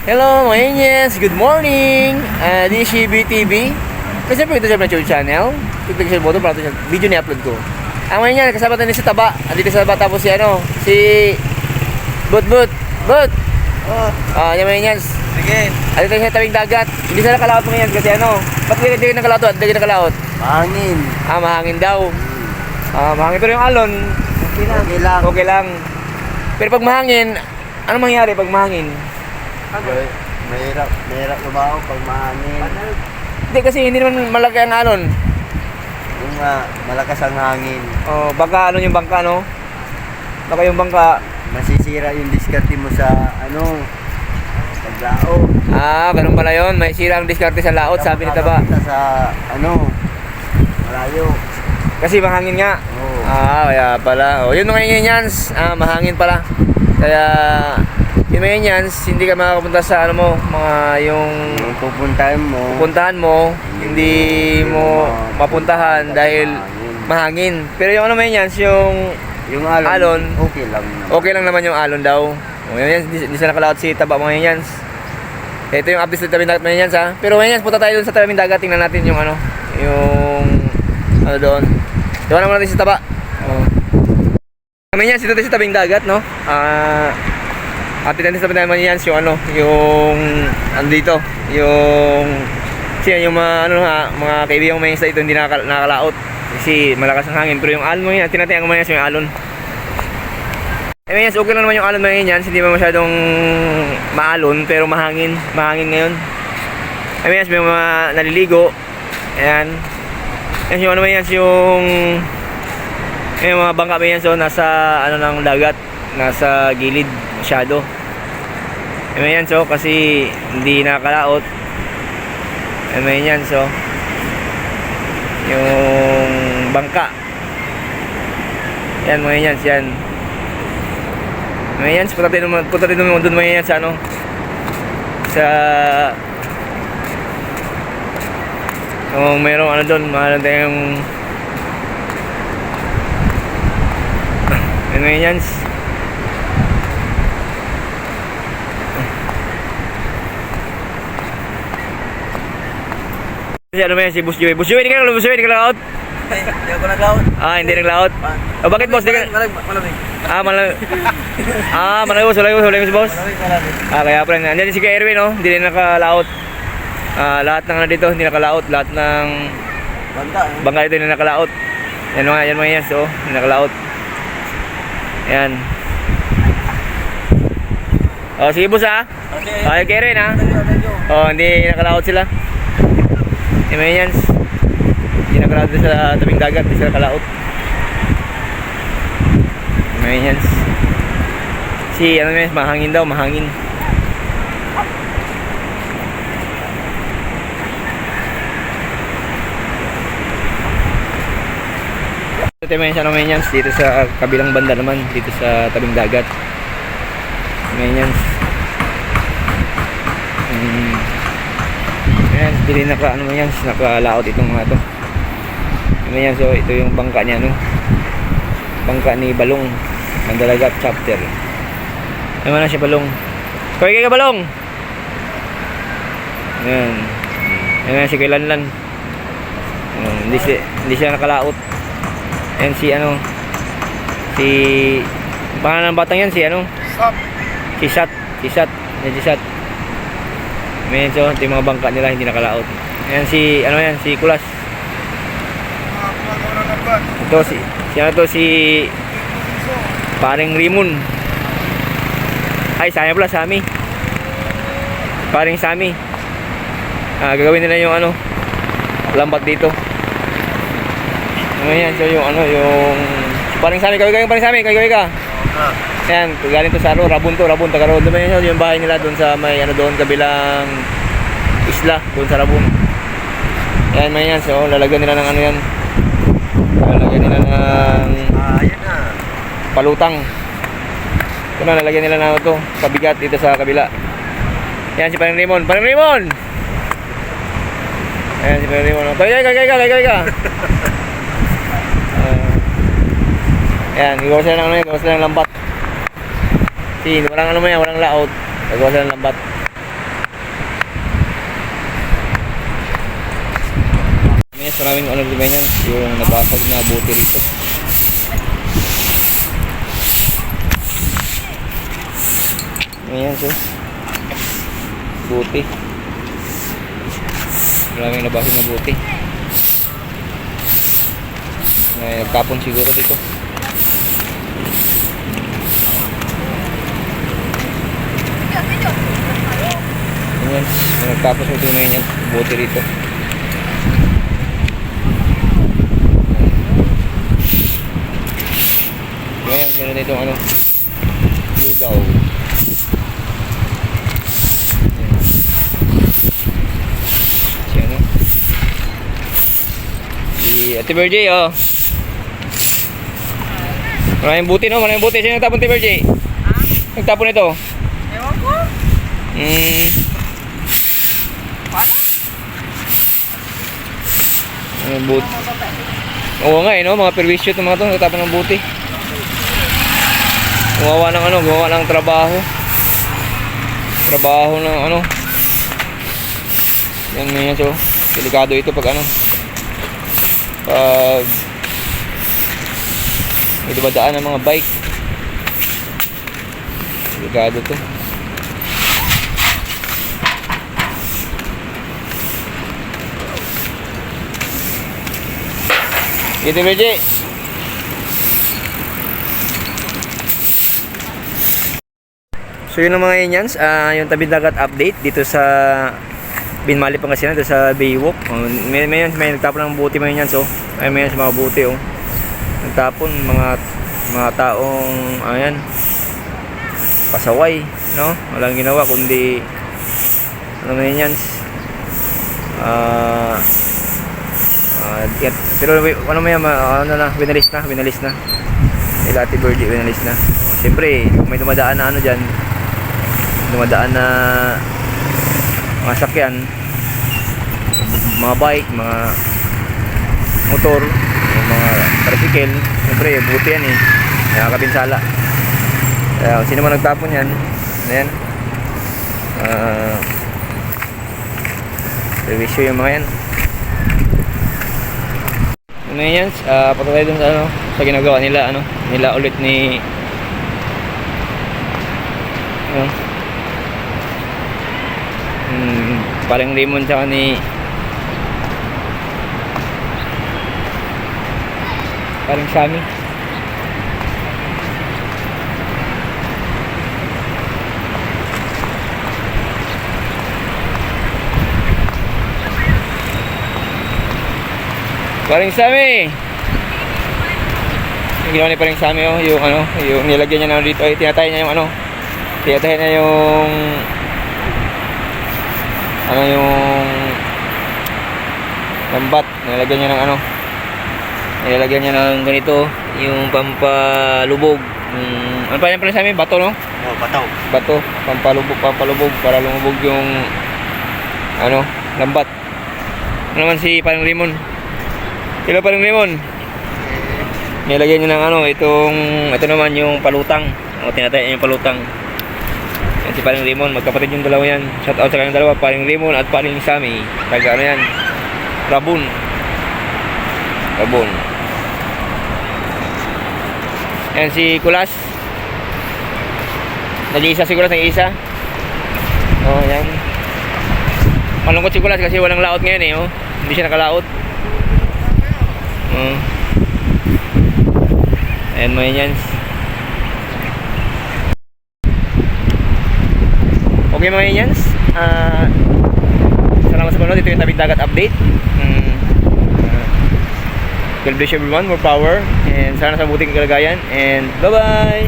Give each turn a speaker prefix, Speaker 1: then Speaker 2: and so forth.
Speaker 1: Hello mga Inyes, good morning! This is BTV. Kasi po ito sa YouTube channel. Ito sa boto para ito sa video ni-upload ko. Ang mga Inyes, kasama tayo sa taba. Andito sa taba tapos si But. Yung mga Inyes.
Speaker 2: Sige.
Speaker 1: Andito tayo sa tabing dagat. Hindi sa nakalaot mga Inyes kasi ba't hindi nakalaot? Hindi nakalaot?
Speaker 2: Mahangin.
Speaker 1: Mahangin daw. Mahangin pero yung alon,
Speaker 2: Okay lang.
Speaker 1: okay lang. Pero pag mahangin, ano mangyayari pag mahangin?
Speaker 2: Mahirap lumaw pag mahangin.
Speaker 1: Hindi kasi hindi naman malaki ang alon.
Speaker 2: Yung malakas ang hangin.
Speaker 1: Baka yung bangka, no? Baka yung bangka.
Speaker 2: Masisira yung diskarte mo sa paglao.
Speaker 1: Ganun pala yun. May sira ang diskarte sa laot, sabi ni Taba.
Speaker 2: Sa malayo.
Speaker 1: Kasi mahangin nga.
Speaker 2: Oo.
Speaker 1: Kaya pala. Yun mga Inyans. Mahangin pala. Kaya yun mga Inyans, hindi ka makakapunta sa yung
Speaker 2: Yung
Speaker 1: pupuntahan mo, hindi mo mapuntahan dahil mahangin. Pero yung mga Inyans,
Speaker 2: yung alon, okay lang naman.
Speaker 1: okay lang naman yung alon daw. Yan, hindi siya nakalaot si Taba mga Inyans. Ito yung update sa tabing dagat mga Inyans, ha. Pero mga Inyans, punta tayo dun sa tabing dagat. Tingnan natin yung doon. Diba naman natin si Taba. Mga Inyans, ito tayo sa tabing dagat, no? At natin sa tabing dagat yung andito, yung mga kaibigang mga isla ito hindi nakakalaot kasi malakas ang hangin. Pero yung alon mga Inyans, tinatin ang mga Inyans yung alon. Mga Inyans, okay lang naman yung alon mga Inyans, hindi pa masyadong maalon pero mahangin ngayon. Mga Inyans, may mga naliligo. Ayan. Yan yung mga Inyans, yung mga bangka mga Inyans, nasa ng dagat, nasa gilid masyado. Mga Inyans, kasi hindi nakakalaot. Mga Inyans, yung bangka. Yan mga Inyans, yan. Mga Inyans, punta din naman doon mga Inyans sa kung mayroong doon, mahal tayong mga Inyans. Si Boss Joey. Boss Joey, hindi ka naglaot?
Speaker 2: Hindi ako naglaot.
Speaker 1: Hindi naglaot? Bakit boss?
Speaker 2: Malamig.
Speaker 1: Malamig si boss? Kaya pala, nandiyan si Kuya Erwin, no? Hindi rin nakalaot. Lahat ng dito hindi nakalaot. Lahat ng bangka dito hindi nakalaot. Yan mga yan, hindi nakalaot. Yan. Sige boss, ha? Okay, Kuya Erwin, ha? Hindi nakalaot sila. Mga yan, hindi nakalaot sa tabing dagat, hindi sila nakalaot. Mga yan, mahangin daw, mahangin. Ito mga yan, dito sa kabilang banda naman, dito sa tabing dagat. Mga yan, hindi nakalaot itong mga to. Ayan, so ito yung bangka niya, bangka ni Balong Mandalagat chapter. Naman na si Balong. Kaway ka Balong. Ayan si Kailanlan. Hindi siya nakalaot. Ayan si pangalan ng batang yan, si Sat. Ayan, so ito yung mga bangka nila hindi nakalaot. Ayan si Kulas. Ito si Paring Rimon. Sayang pala Sami. Paring Sami. Gagawin nila yung lambat dito. Ayan, so yung Paring Sami, kaway ka. Ayan, galing to sa Rabon taga Rabon. Doon yung bahay nila doon sa may doon kabilang isla, doon sa Rabon. Ayan mga yan, so lalagyan nila ng yan. Lalagyan nila ng palutang. Ito na, lalagyan nila ng pabigat dito sa kabila. Ayan si Paring Raymond. Ayan si Paring Raymond. Kaya ka. Ayan, gawa sila ng lambat. Walang walang laot. Gagawa sila ng lambat. Yes, maraming ano dito ganyan. Yung nabasag na buti rito. Ayan, so. Buti. Maraming nabasag na buti. May nagtapon siguro dito. Ayan, may nagtapon ito na ganyan. Buti rito. Ayan, meron dito ano. Lugaw. Si ano? Si Ate Berjay, oh. Maraming buti, no? Maraming buti. Sino nagtapon, Ate Berjay? Nagtapon ito?
Speaker 3: Ewan ko.
Speaker 1: Maraming buti. Oo nga, no? Mga perwisyo itong mga ito. Nagtapon ng buti. Gumawa ng ano? Gumawa ng trabaho. Trabaho ng ano? Yan nga yan, so. Delikado ito pag ano? Pag may dumadaan ng mga bike. Delikado to. Ito, Beji. So yun ang mga Inyans, yung Tabing Dagat update dito sa Binmali, Pangasinan, dito sa Baywalk. May nagtapon ng buti mga Inyans, oh. May mga buti, oh. Nagtapon mga taong ayan, pasaway, no? Walang ginawa kundi ano mga Inyans, pero ano may ano na, winalis na ila Ate Birdie, winalis na. Siyempre kung may dumadaan na ano dyan, dumadaan na mga sakyan, mga bike, mga motor, mga tricycle, siyempre buti yan eh, nakakapinsala. Kaya sino man nagtapon yan, ayan, revisyo yung mga yan. Ano yan, patuloy dun sa ano, sa ginagawa nila, ano, nila ulit ni ano, parang Raymond tsaka ni parang Sammy. Paring Sammy. Yung ginawa ni Paring Sammy, oh, yung ano, yung nilagyan niya na dito, ay tinatay niya yung ano, tinatay niya yung ano, yung lambat, nilagyan niya ng ano, nilagyan niya ng ganito, yung pampalubog, ano pa yan Paring Sammy? Bato, no?
Speaker 2: Oh, bataw.
Speaker 1: Bato, pampalubog para lumubog yung ano, lambat. Ano naman si Paring Raymond? Hello Paring Raymond. Nilagyan niya ng ano, ito naman yung palutang. O, tinatay niya yung palutang. Yan si Paring Raymond, magkapatid yung dalawa yan. Shout out sa kanyang dalawa, Paring Raymond at Paring Sammy. Taga ano yan? Rabun. Yan si Kulas. Nag-iisa si Kulas, nag-iisa. Oh, yan. Malungkot si Kulas kasi walang laot ngayon eh, oh. Hindi siya nakalaot. Ayan mga Inyans. Okay mga Inyans, salamat sa panonood. Ito yung Tabing Dagat update. God bless everyone, more power, and sana sa buting kalagayan, and bye bye.